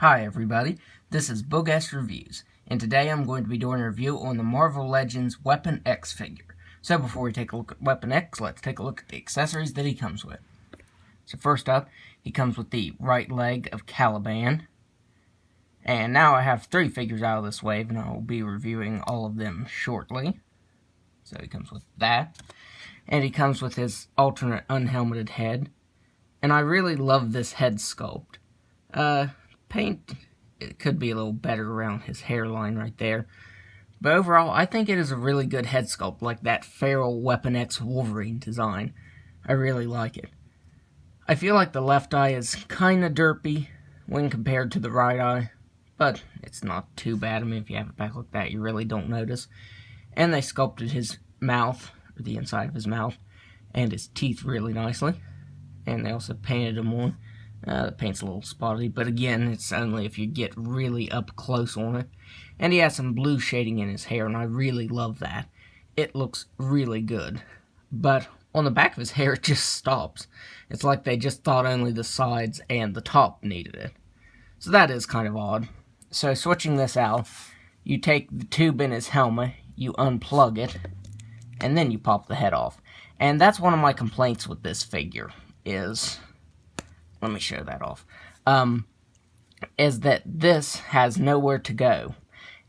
Hi everybody, this is Boogess Reviews, and today I'm going to be doing a review on the Marvel Legends Weapon X figure. So before we take a look at Weapon X, let's take a look at the accessories that he comes with. So first up, he comes with the right leg of Caliban. And now I have 3 figures out of this wave, and I will be reviewing all of them shortly. So he comes with that. And he comes with his alternate unhelmeted head. And I really love this head sculpt. Paint, it could be a little better around his hairline right there. But overall, I think it is a really good head sculpt, like that feral Weapon X Wolverine design. I really like it. I feel like the left eye is kind of derpy when compared to the right eye, but it's not too bad. I mean, if you have it back like that, you really don't notice. And they sculpted his mouth, or the inside of his mouth, and his teeth really nicely. And they also painted him on. The paint's a little spotty, but again, it's only if you get really up close on it. And he has some blue shading in his hair, and I really love that. It looks really good. But on the back of his hair, it just stops. It's like they just thought only the sides and the top needed it. So that is kind of odd. So switching this out, you take the tube in his helmet, you unplug it, and then you pop the head off. And that's one of my complaints with this figure, is... let me show that off, is that this has nowhere to go.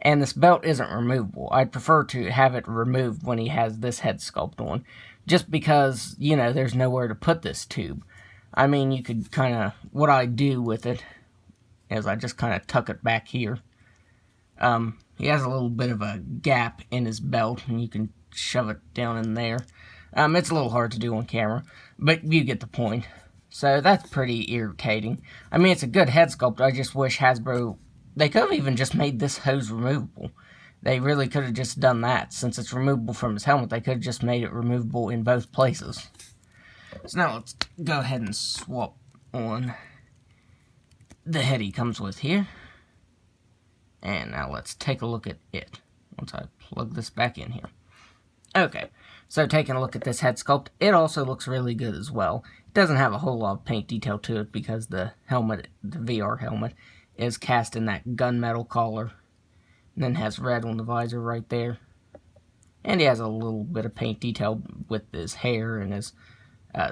And this belt isn't removable. I'd prefer to have it removed when he has this head sculpt on. Just because, you know, there's nowhere to put this tube. I mean, you could kind of, what I do with it is I just kind of tuck it back here. He has a little bit of a gap in his belt, and you can shove it down in there. It's a little hard to do on camera, but you get the point. So that's pretty irritating. I mean, it's a good head sculpt. I just wish Hasbro, they could have even just made this hose removable. They really could have just done that. Since it's removable from his helmet, they could have just made it removable in both places. So now let's go ahead and swap on the head he comes with here. And now let's take a look at it once I plug this back in here. Okay, so taking a look at this head sculpt, it also looks really good as well. It doesn't have a whole lot of paint detail to it because the helmet, the VR helmet, is cast in that gunmetal collar. And then has red on the visor right there. And he has a little bit of paint detail with his hair and his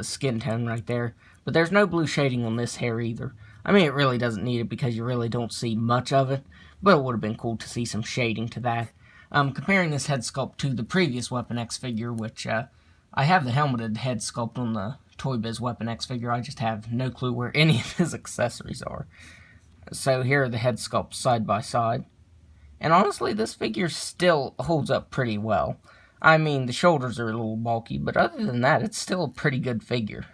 skin tone right there. But there's no blue shading on this hair either. I mean, it really doesn't need it because you really don't see much of it. But it would have been cool to see some shading to that. Comparing this head sculpt to the previous Weapon X figure, which I have the helmeted head sculpt on the Toy Biz Weapon X figure. I just have no clue where any of his accessories are. So here are the head sculpts side by side. And honestly, this figure still holds up pretty well. I mean, the shoulders are a little bulky, but other than that, it's still a pretty good figure.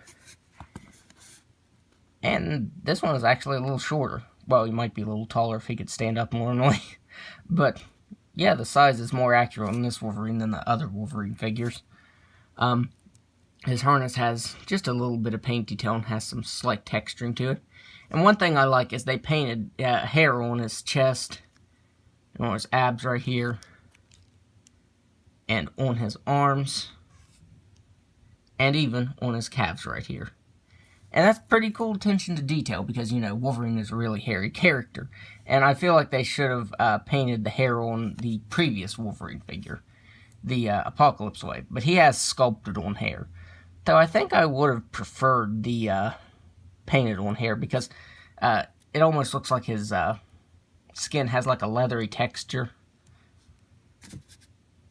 And this one is actually a little shorter. Well, he might be a little taller if he could stand up normally. But yeah, the size is more accurate on this Wolverine than the other Wolverine figures. His harness has just a little bit of paint detail and has some slight texturing to it. And one thing I like is they painted hair on his chest, and on his abs right here, and on his arms, and even on his calves right here. And that's pretty cool attention to detail because, you know, Wolverine is a really hairy character. And I feel like they should have painted the hair on the previous Wolverine figure, the Apocalypse Wave. But he has sculpted on hair. Though I think I would have preferred the painted on hair because it almost looks like his skin has like a leathery texture.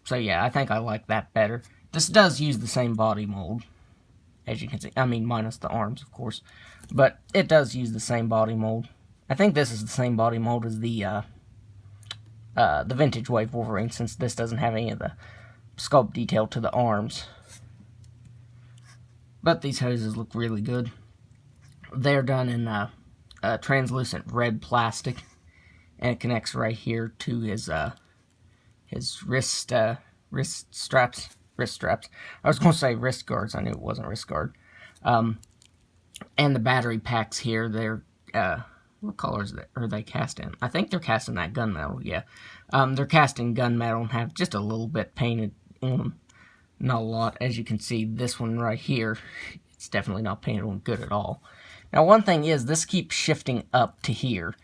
So yeah, I think I like that better. This does use the same body mold, as you can see. I mean, minus the arms, of course. But it does use the same body mold. I think this is the same body mold as the Vintage Wave Wolverine, since this doesn't have any of the sculpt detail to the arms. But these hoses look really good. They're done in translucent red plastic, and it connects right here to his wrist straps. I was going to say wrist guards. I knew it wasn't wrist guard. And the battery packs here, they're what colors are they cast in? I think they're cast in that gunmetal. Yeah, they're cast in gunmetal and have just a little bit painted on them. Not a lot. As you can see, this one right here, it's definitely not painted on good at all. Now, one thing is, this keeps shifting up to here,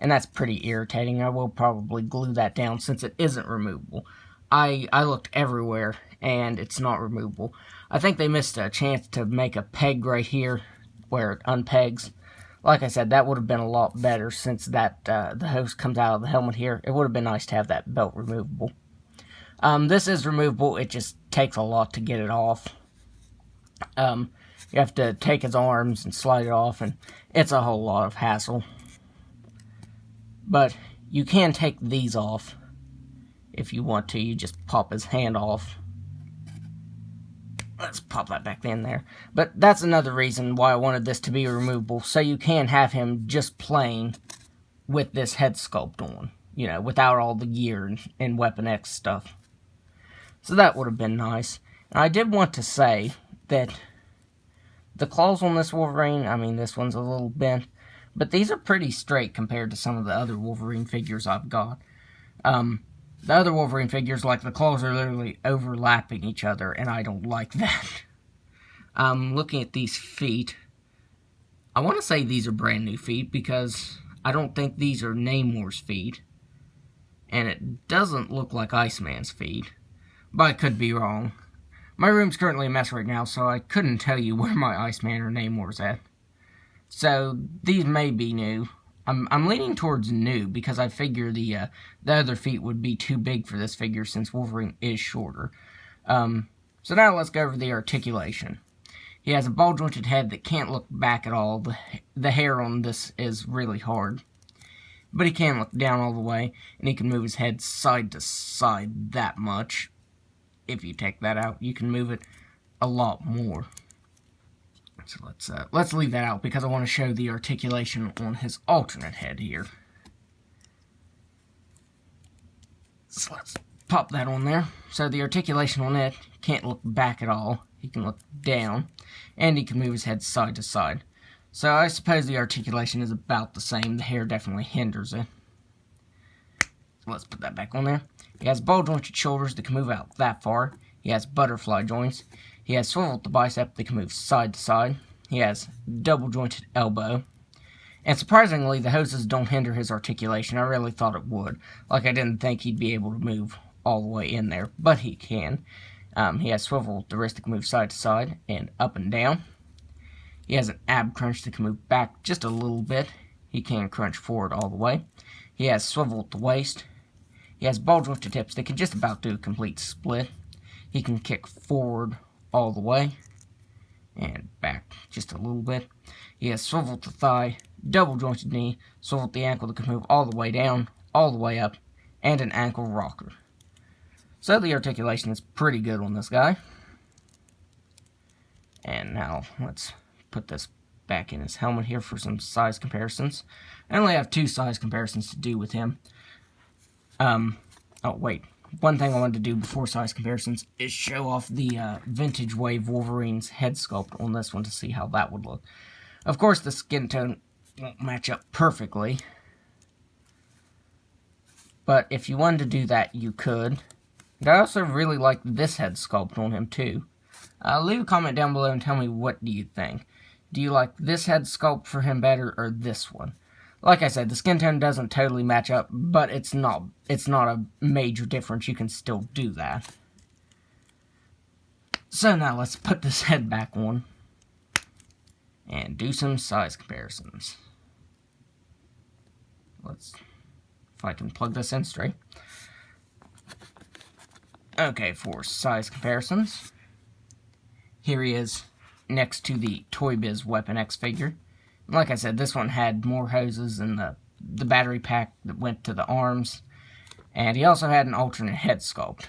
and that's pretty irritating. I will probably glue that down since it isn't removable. I looked everywhere, and it's not removable. I think they missed a chance to make a peg right here where it unpegs. Like I said, that would have been a lot better since that the hose comes out of the helmet here. It would have been nice to have that belt removable. This is removable. It just takes a lot to get it off. You have to take his arms and slide it off, and it's a whole lot of hassle. But you can take these off if you want to. You just pop his hand off. Let's pop that back in there. But that's another reason why I wanted this to be removable, so you can have him just plain with this head sculpt on, you know, without all the gear and Weapon X stuff. So that would have been nice. And I did want to say that the claws on this Wolverine, I mean, this one's a little bent, but these are pretty straight compared to some of the other Wolverine figures I've got. The other Wolverine figures, like, the claws are literally overlapping each other, and I don't like that. Looking at these feet, I want to say these are brand new feet, because I don't think these are Namor's feet, and it doesn't look like Iceman's feet, but I could be wrong. My room's currently a mess right now, so I couldn't tell you where my Iceman or Namor's at. So, these may be new. I'm leaning towards new, because I figure the other feet would be too big for this figure, since Wolverine is shorter. So now let's go over the articulation. He has a ball-jointed head that can't look back at all. The hair on this is really hard. But he can look down all the way, and he can move his head side to side that much. If you take that out, you can move it a lot more. So let's leave that out, because I want to show the articulation on his alternate head here. So let's pop that on there. So the articulation on it can't look back at all. He can look down, and he can move his head side to side. So I suppose the articulation is about the same. The hair definitely hinders it. So let's put that back on there. He has ball-jointed shoulders that can move out that far. He has butterfly joints. He has swivel at the bicep that can move side to side. He has double-jointed elbow. And surprisingly, the hoses don't hinder his articulation. I really thought it would. Like, I didn't think he'd be able to move all the way in there, but he can. He has swivel at the wrist that can move side to side and up and down. He has an ab crunch that can move back just a little bit. He can crunch forward all the way. He has swivel at the waist. He has ball-jointed hips that can just about do a complete split. He can kick forward all the way and back just a little bit. He has swivel at the thigh, double-jointed knee, swivel at the ankle that can move all the way down, all the way up, and an ankle rocker. So the articulation is pretty good on this guy. And now let's put this back in his helmet here for some size comparisons. I only have 2 size comparisons to do with him. Oh wait, one thing I wanted to do before size comparisons is show off the Vintage Wave Wolverine's head sculpt on this one to see how that would look. Of course, the skin tone won't match up perfectly, but if you wanted to do that, you could. And I also really like this head sculpt on him too. Leave a comment down below and tell me, what do you think? Do you like this head sculpt for him better, or this one? Like I said, the skin tone doesn't totally match up, but it's not a major difference. You can still do that. So now let's put this head back on and do some size comparisons. If I can plug this in straight. Okay, for size comparisons, here he is next to the Toy Biz Weapon X figure. Like I said, this one had more hoses and the battery pack that went to the arms. And he also had an alternate head sculpt.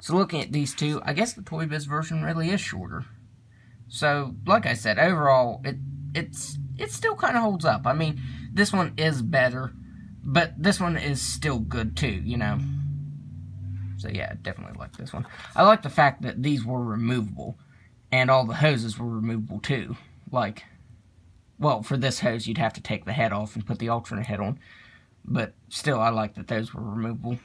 So looking at these two, I guess the Toy Biz version really is shorter. So, like I said, overall, it still kind of holds up. I mean, this one is better, but this one is still good too, you know. So yeah, I definitely like this one. I like the fact that these were removable, and all the hoses were removable too. Like, well, for this hose, you'd have to take the head off and put the alternate head on. But still, I like that those were removable.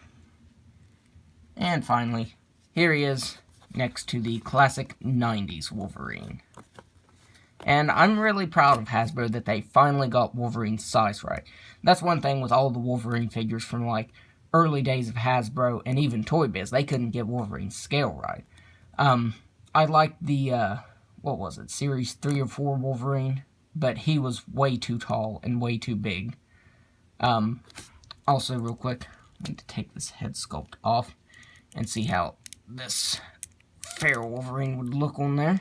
And finally, here he is next to the classic 90s Wolverine. And I'm really proud of Hasbro that they finally got Wolverine's size right. That's one thing with all the Wolverine figures from, like, early days of Hasbro and even Toy Biz. They couldn't get Wolverine's scale right. I liked the, what was it, Series 3 or 4 Wolverine, but he was way too tall and way too big. Also, real quick, I need to take this head sculpt off and see how this Feral Wolverine would look on there.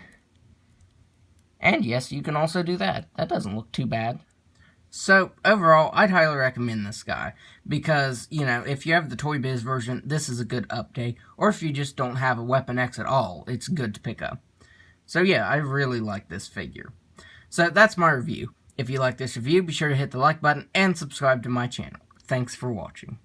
And yes, you can also do that. That doesn't look too bad. So, overall, I'd highly recommend this guy. Because, you know, if you have the Toy Biz version, this is a good update. Or if you just don't have a Weapon X at all, it's good to pick up. So yeah, I really like this figure. So that's my review. If you like this review, be sure to hit the like button and subscribe to my channel. Thanks for watching.